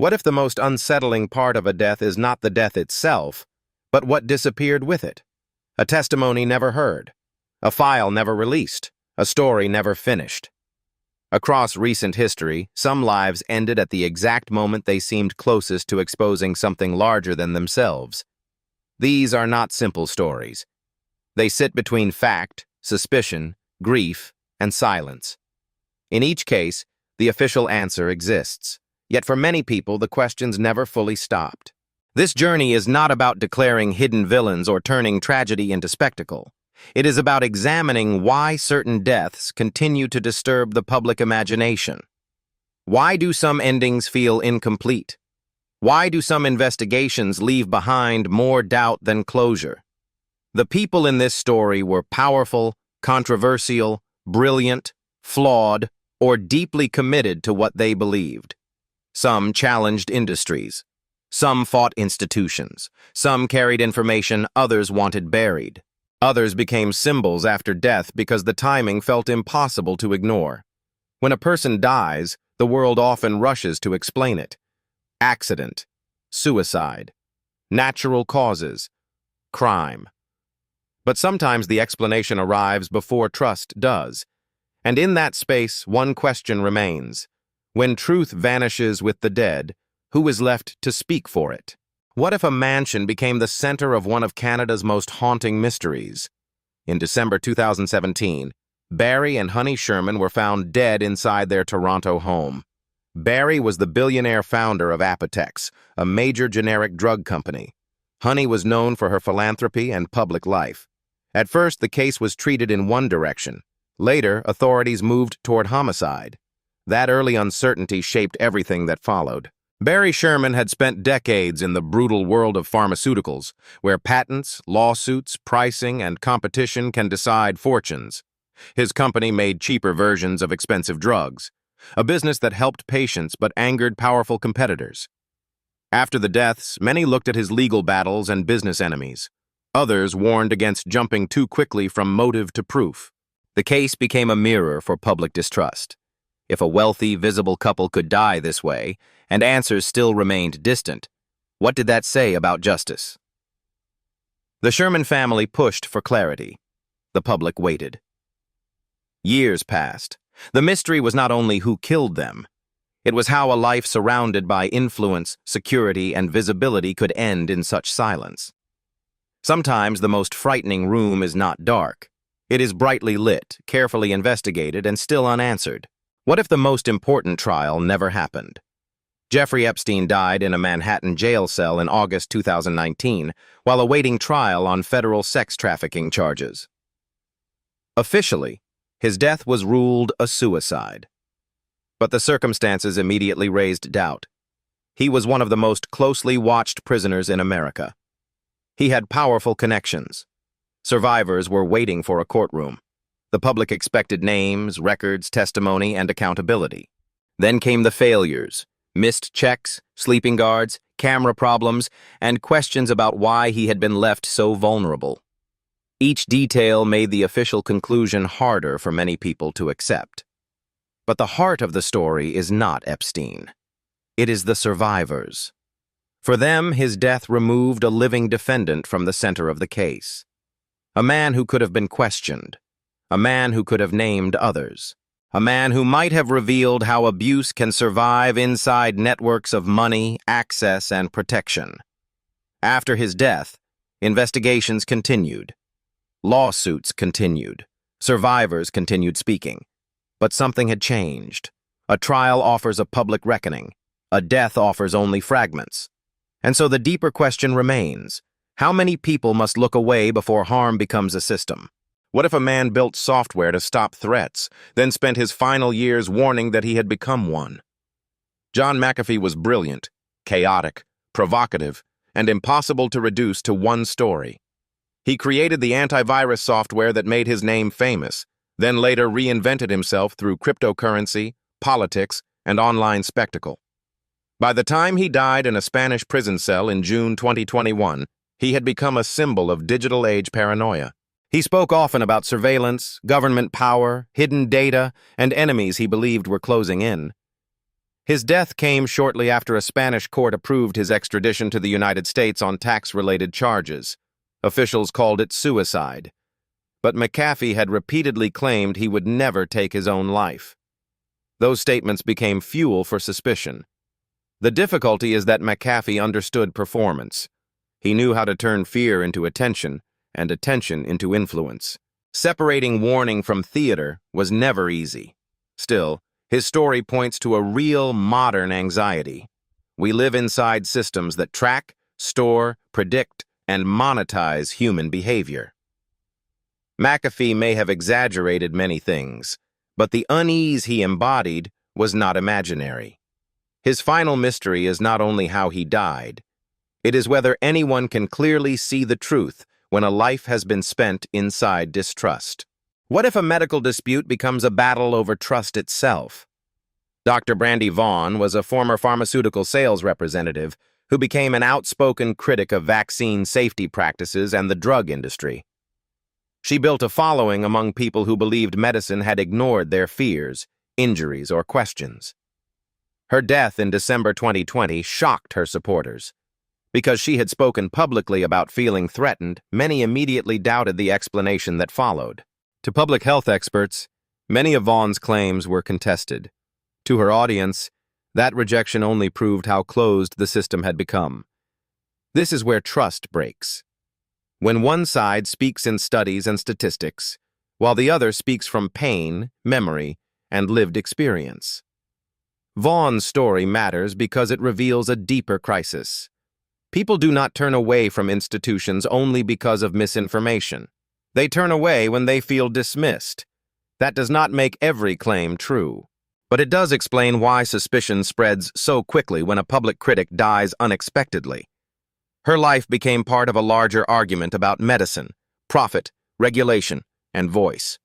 What if the most unsettling part of a death is not the death itself, but what disappeared with it? A testimony never heard, a file never released, a story never finished. Across recent history, some lives ended at the exact moment they seemed closest to exposing something larger than themselves. These are not simple stories. They sit between fact, suspicion, grief, and silence. In each case, the official answer exists. Yet for many people, the questions never fully stopped. This journey is not about declaring hidden villains or turning tragedy into spectacle. It is about examining why certain deaths continue to disturb the public imagination. Why do some endings feel incomplete? Why do some investigations leave behind more doubt than closure? The people in this story were powerful, controversial, brilliant, flawed, or deeply committed to what they believed. Some challenged industries. Some fought institutions. Some carried information others wanted buried. Others became symbols after death because the timing felt impossible to ignore. When a person dies, the world often rushes to explain it. Accident, suicide, natural causes, crime. But sometimes the explanation arrives before trust does. And in that space, one question remains. When truth vanishes with the dead, who is left to speak for it? What if a mansion became the center of one of Canada's most haunting mysteries? In December 2017, Barry and Honey Sherman were found dead inside their Toronto home. Barry was the billionaire founder of Apotex, a major generic drug company. Honey was known for her philanthropy and public life. At first, the case was treated in one direction. Later, authorities moved toward homicide. That early uncertainty shaped everything that followed. Barry Sherman had spent decades in the brutal world of pharmaceuticals, where patents, lawsuits, pricing, and competition can decide fortunes. His company made cheaper versions of expensive drugs, a business that helped patients but angered powerful competitors. After the deaths, many looked at his legal battles and business enemies. Others warned against jumping too quickly from motive to proof. The case became a mirror for public distrust. If a wealthy, visible couple could die this way, and answers still remained distant, what did that say about justice? The Sherman family pushed for clarity. The public waited. Years passed. The mystery was not only who killed them, it was how a life surrounded by influence, security, and visibility could end in such silence. Sometimes the most frightening room is not dark. It is brightly lit, carefully investigated, and still unanswered. What if the most important trial never happened? Jeffrey Epstein died in a Manhattan jail cell in August 2019 while awaiting trial on federal sex trafficking charges. Officially, his death was ruled a suicide. But the circumstances immediately raised doubt. He was one of the most closely watched prisoners in America. He had powerful connections. Survivors were waiting for a courtroom. The public expected names, records, testimony, and accountability. Then came the failures, missed checks, sleeping guards, camera problems, and questions about why he had been left so vulnerable. Each detail made the official conclusion harder for many people to accept. But the heart of the story is not Epstein. It is the survivors. For them, his death removed a living defendant from the center of the case. A man who could have been questioned. A man who could have named others. A man who might have revealed how abuse can survive inside networks of money, access, and protection. After his death, investigations continued. Lawsuits continued. Survivors continued speaking. But something had changed. A trial offers a public reckoning. A death offers only fragments. And so the deeper question remains, how many people must look away before harm becomes a system? What if a man built software to stop threats, then spent his final years warning that he had become one? John McAfee was brilliant, chaotic, provocative, and impossible to reduce to one story. He created the antivirus software that made his name famous, then later reinvented himself through cryptocurrency, politics, and online spectacle. By the time he died in a Spanish prison cell in June 2021, he had become a symbol of digital age paranoia. He spoke often about surveillance, government power, hidden data, and enemies he believed were closing in. His death came shortly after a Spanish court approved his extradition to the United States on tax-related charges. Officials called it suicide. But McAfee had repeatedly claimed he would never take his own life. Those statements became fuel for suspicion. The difficulty is that McAfee understood performance. He knew how to turn fear into attention, and attention into influence. Separating warning from theater was never easy. Still, his story points to a real modern anxiety. We live inside systems that track, store, predict, and monetize human behavior. McAfee may have exaggerated many things, but the unease he embodied was not imaginary. His final mystery is not only how he died, it is whether anyone can clearly see the truth when a life has been spent inside distrust. What if a medical dispute becomes a battle over trust itself? Dr. Brandy Vaughn was a former pharmaceutical sales representative who became an outspoken critic of vaccine safety practices and the drug industry. She built a following among people who believed medicine had ignored their fears, injuries, or questions. Her death in December 2020 shocked her supporters. Because she had spoken publicly about feeling threatened, many immediately doubted the explanation that followed. To public health experts, many of Vaughn's claims were contested. To her audience, that rejection only proved how closed the system had become. This is where trust breaks. When one side speaks in studies and statistics, while the other speaks from pain, memory, and lived experience. Vaughn's story matters because it reveals a deeper crisis. People do not turn away from institutions only because of misinformation. They turn away when they feel dismissed. That does not make every claim true. But it does explain why suspicion spreads so quickly when a public critic dies unexpectedly. Her life became part of a larger argument about medicine, profit, regulation, and voice.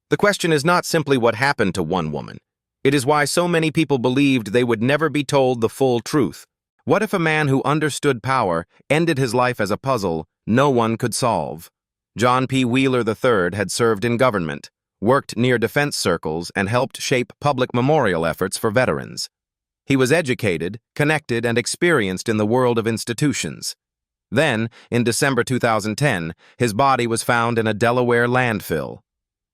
The question is not simply what happened to one woman. It is why so many people believed they would never be told the full truth. What if a man who understood power ended his life as a puzzle no one could solve? John P. Wheeler III had served in government, worked near defense circles, and helped shape public memorial efforts for veterans. He was educated, connected, and experienced in the world of institutions. Then, in December 2010, his body was found in a Delaware landfill.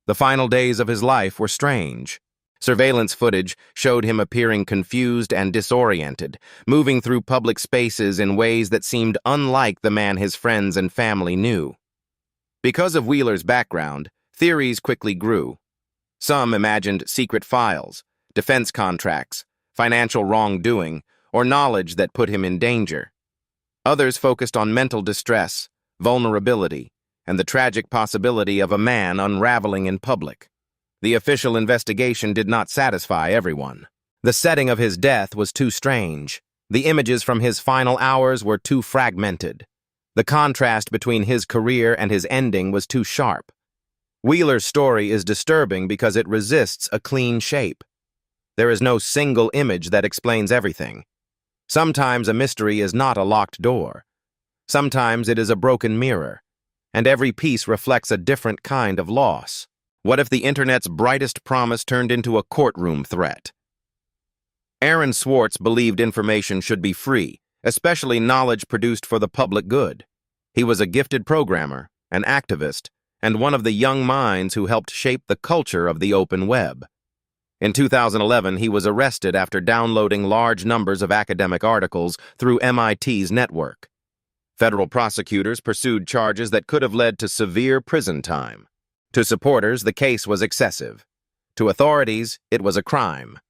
The final days of his life were strange. Surveillance footage showed him appearing confused and disoriented, moving through public spaces in ways that seemed unlike the man his friends and family knew. Because of Wheeler's background, theories quickly grew. Some imagined secret files, defense contracts, financial wrongdoing, or knowledge that put him in danger. Others focused on mental distress, vulnerability, and the tragic possibility of a man unraveling in public. The official investigation did not satisfy everyone. The setting of his death was too strange. The images from his final hours were too fragmented. The contrast between his career and his ending was too sharp. Wheeler's story is disturbing because it resists a clean shape. There is no single image that explains everything. Sometimes a mystery is not a locked door. Sometimes it is a broken mirror, and every piece reflects a different kind of loss. What if the internet's brightest promise turned into a courtroom threat? Aaron Swartz believed information should be free, especially knowledge produced for the public good. He was a gifted programmer, an activist, and one of the young minds who helped shape the culture of the open web. In 2011, he was arrested after downloading large numbers of academic articles through MIT's network. Federal prosecutors pursued charges that could have led to severe prison time. To supporters, the case was excessive. To authorities, it was a crime.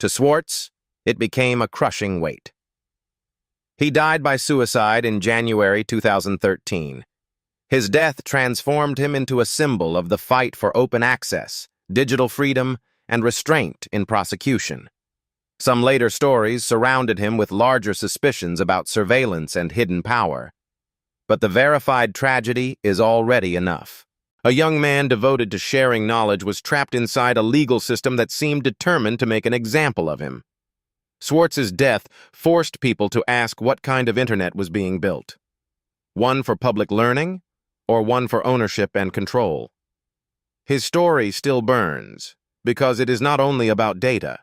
To Swartz, it became a crushing weight. He died by suicide in January 2013. His death transformed him into a symbol of the fight for open access, digital freedom, and restraint in prosecution. Some later stories surrounded him with larger suspicions about surveillance and hidden power. But the verified tragedy is already enough. A young man devoted to sharing knowledge was trapped inside a legal system that seemed determined to make an example of him. Swartz's death forced people to ask what kind of internet was being built. One for public learning, or one for ownership and control. His story still burns, because it is not only about data,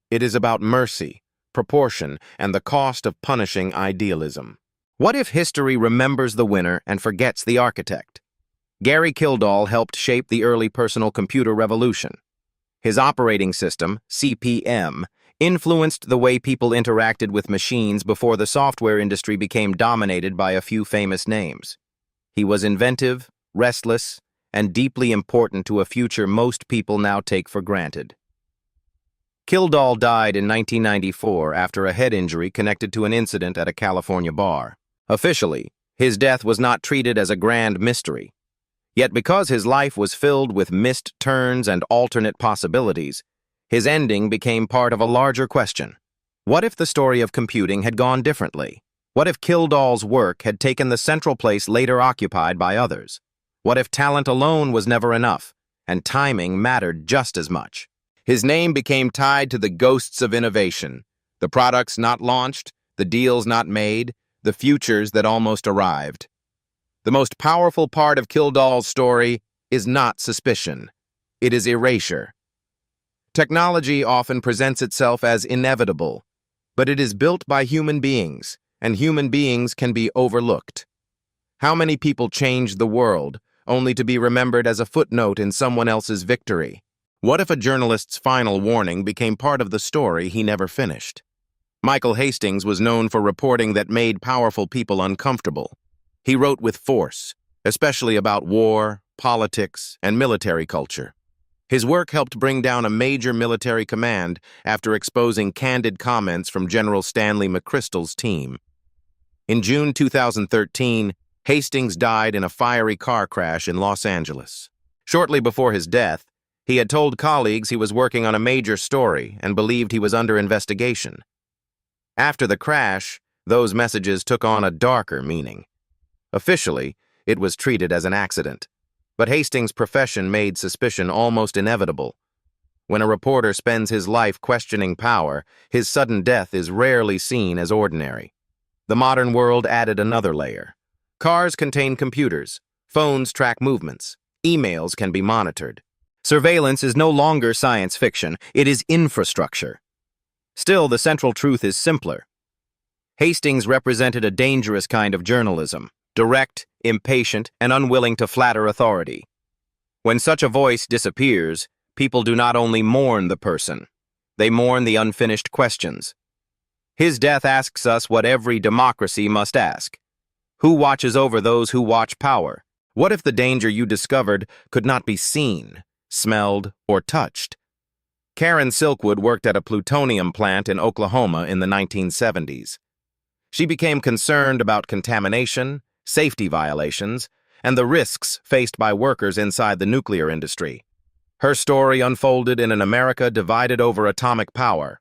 it is about mercy, proportion, and the cost of punishing idealism. What if history remembers the winner and forgets the architect? Gary Kildall helped shape the early personal computer revolution. His operating system, CP/M, influenced the way people interacted with machines before the software industry became dominated by a few famous names. He was inventive, restless, and deeply important to a future most people now take for granted. Kildall died in 1994 after a head injury connected to an incident at a California bar. Officially, his death was not treated as a grand mystery. Yet because his life was filled with missed turns and alternate possibilities, his ending became part of a larger question. What if the story of computing had gone differently? What if Kildall's work had taken the central place later occupied by others? What if talent alone was never enough, and timing mattered just as much? His name became tied to the ghosts of innovation, the products not launched, the deals not made, the futures that almost arrived. The most powerful part of Kildall's story is not suspicion. It is erasure. Technology often presents itself as inevitable, but it is built by human beings, and human beings can be overlooked. How many people changed the world, only to be remembered as a footnote in someone else's victory? What if a journalist's final warning became part of the story he never finished? Michael Hastings was known for reporting that made powerful people uncomfortable. He wrote with force, especially about war, politics, and military culture. His work helped bring down a major military command after exposing candid comments from General Stanley McChrystal's team. In June 2013, Hastings died in a fiery car crash in Los Angeles. Shortly before his death, he had told colleagues he was working on a major story and believed he was under investigation. After the crash, those messages took on a darker meaning. Officially, it was treated as an accident, but Hastings' profession made suspicion almost inevitable. When a reporter spends his life questioning power, his sudden death is rarely seen as ordinary. The modern world added another layer. Cars contain computers, phones track movements, emails can be monitored. Surveillance is no longer science fiction, it is infrastructure. Still, the central truth is simpler. Hastings represented a dangerous kind of journalism, direct, impatient, and unwilling to flatter authority. When such a voice disappears, people do not only mourn the person, they mourn the unfinished questions. His death asks us what every democracy must ask. Who watches over those who watch power? What if the danger you discovered could not be seen, smelled, or touched? Karen Silkwood worked at a plutonium plant in Oklahoma in the 1970s. She became concerned about contamination, safety violations, and the risks faced by workers inside the nuclear industry. Her story unfolded in an America divided over atomic power.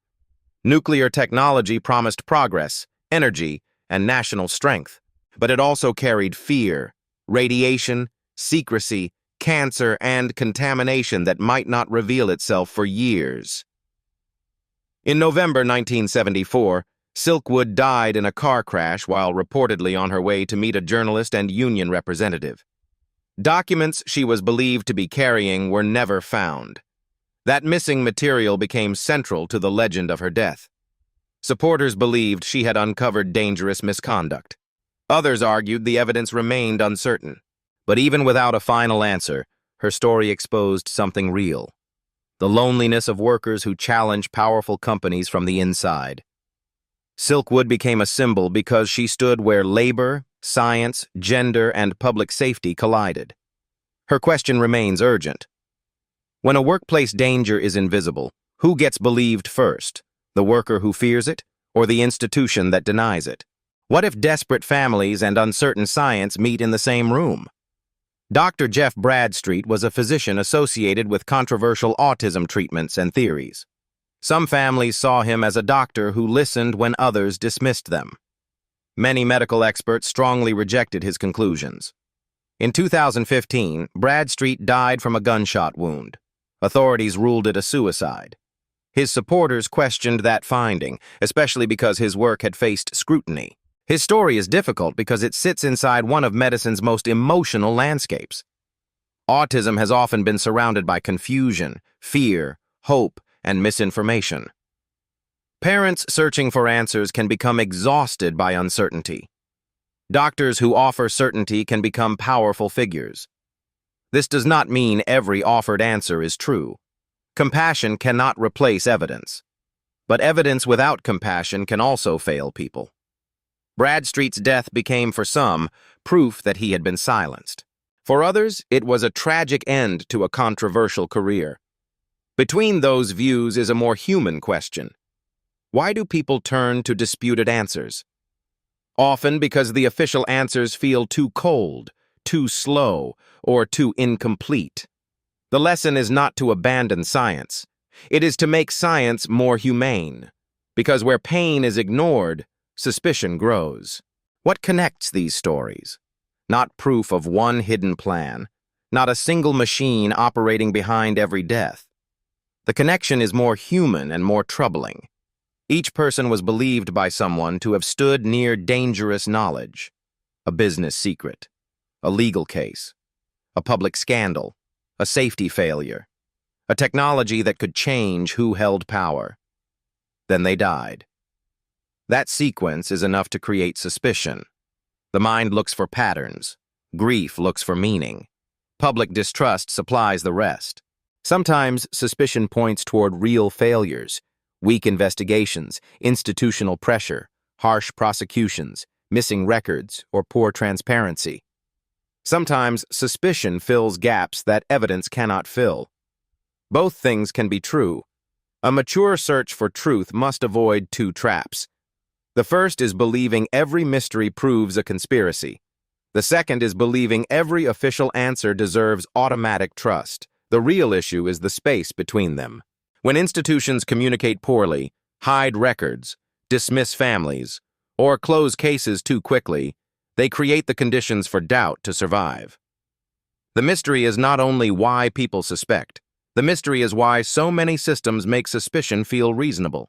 Nuclear technology promised progress, energy, and national strength, but it also carried fear, radiation, secrecy, cancer, and contamination that might not reveal itself for years. In November 1974, Silkwood died in a car crash while reportedly on her way to meet a journalist and union representative. Documents she was believed to be carrying were never found. That missing material became central to the legend of her death. Supporters believed she had uncovered dangerous misconduct. Others argued the evidence remained uncertain. But even without a final answer, her story exposed something real: the loneliness of workers who challenge powerful companies from the inside. Silkwood became a symbol because she stood where labor, science, gender, and public safety collided. Her question remains urgent. When a workplace danger is invisible, who gets believed first? The worker who fears it, or the institution that denies it? What if desperate families and uncertain science meet in the same room? Dr. Jeff Bradstreet was a physician associated with controversial autism treatments and theories. Some families saw him as a doctor who listened when others dismissed them. Many medical experts strongly rejected his conclusions. In 2015, Bradstreet died from a gunshot wound. Authorities ruled it a suicide. His supporters questioned that finding, especially because his work had faced scrutiny. His story is difficult because it sits inside one of medicine's most emotional landscapes. Autism has often been surrounded by confusion, fear, hope, and misinformation. Parents searching for answers can become exhausted by uncertainty. Doctors who offer certainty can become powerful figures. This does not mean every offered answer is true. Compassion cannot replace evidence. But evidence without compassion can also fail people. Bradstreet's death became, for some, proof that he had been silenced. For others, it was a tragic end to a controversial career. Between those views is a more human question. Why do people turn to disputed answers? Often because the official answers feel too cold, too slow, or too incomplete. The lesson is not to abandon science. It is to make science more humane. Because where pain is ignored, suspicion grows. What connects these stories? Not proof of one hidden plan, not a single machine operating behind every death. The connection is more human and more troubling. Each person was believed by someone to have stood near dangerous knowledge, a business secret, a legal case, a public scandal, a safety failure, a technology that could change who held power. Then they died. That sequence is enough to create suspicion. The mind looks for patterns. Grief looks for meaning. Public distrust supplies the rest. Sometimes suspicion points toward real failures, weak investigations, institutional pressure, harsh prosecutions, missing records, or poor transparency. Sometimes suspicion fills gaps that evidence cannot fill. Both things can be true. A mature search for truth must avoid two traps. The first is believing every mystery proves a conspiracy. The second is believing every official answer deserves automatic trust. The real issue is the space between them. When institutions communicate poorly, hide records, dismiss families, or close cases too quickly, they create the conditions for doubt to survive. The mystery is not only why people suspect. The mystery is why so many systems make suspicion feel reasonable.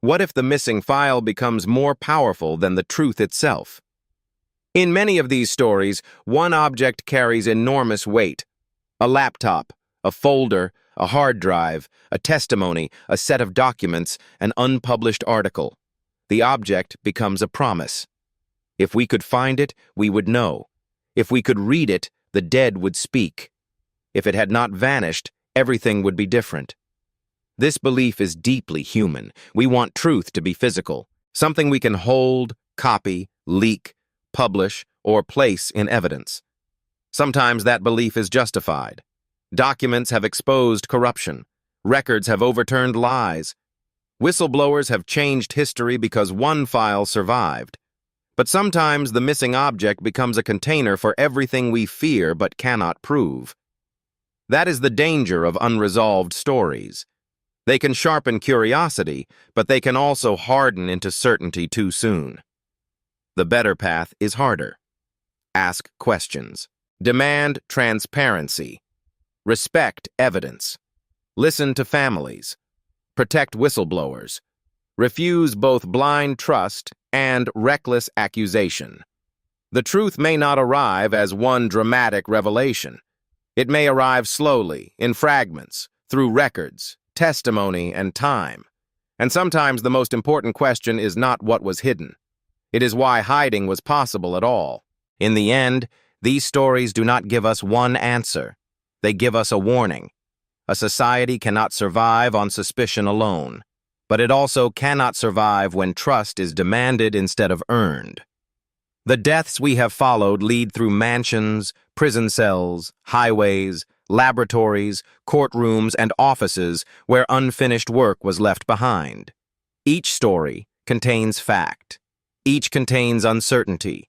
What if the missing file becomes more powerful than the truth itself? In many of these stories, one object carries enormous weight. A laptop, a folder, a hard drive, a testimony, a set of documents, an unpublished article. The object becomes a promise. If we could find it, we would know. If we could read it, the dead would speak. If it had not vanished, everything would be different. This belief is deeply human. We want truth to be physical, something we can hold, copy, leak, publish, or place in evidence. Sometimes that belief is justified. Documents have exposed corruption. Records have overturned lies. Whistleblowers have changed history because one file survived. But sometimes the missing object becomes a container for everything we fear but cannot prove. That is the danger of unresolved stories. They can sharpen curiosity, but they can also harden into certainty too soon. The better path is harder. Ask questions. Demand transparency. Respect evidence. Listen to families. Protect whistleblowers. Refuse both blind trust and reckless accusation. The truth may not arrive as one dramatic revelation. It may arrive slowly, in fragments, through records, testimony, and time. And sometimes the most important question is not what was hidden. It is why hiding was possible at all. In the end, these stories do not give us one answer. They give us a warning. A society cannot survive on suspicion alone, but it also cannot survive when trust is demanded instead of earned. The deaths we have followed lead through mansions, prison cells, highways, laboratories, courtrooms, and offices where unfinished work was left behind. Each story contains fact. Each contains uncertainty.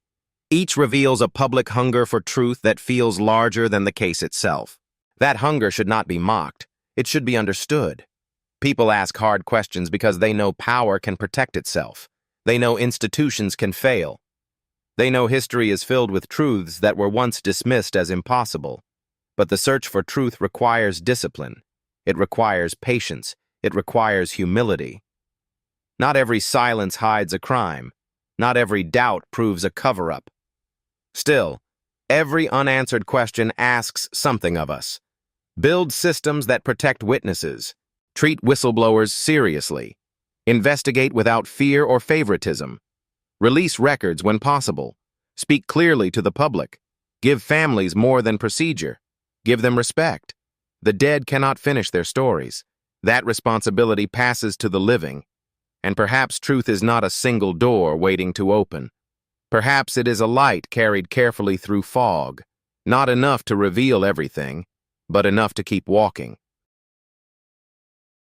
Each reveals a public hunger for truth that feels larger than the case itself. That hunger should not be mocked. It should be understood. People ask hard questions because they know power can protect itself. They know institutions can fail. They know history is filled with truths that were once dismissed as impossible. But the search for truth requires discipline. It requires patience. It requires humility. Not every silence hides a crime. Not every doubt proves a cover-up. Still, every unanswered question asks something of us. Build systems that protect witnesses. Treat whistleblowers seriously. Investigate without fear or favoritism. Release records when possible. Speak clearly to the public. Give families more than procedure. Give them respect. The dead cannot finish their stories. That responsibility passes to the living. And perhaps truth is not a single door waiting to open. Perhaps it is a light carried carefully through fog, not enough to reveal everything, but enough to keep walking.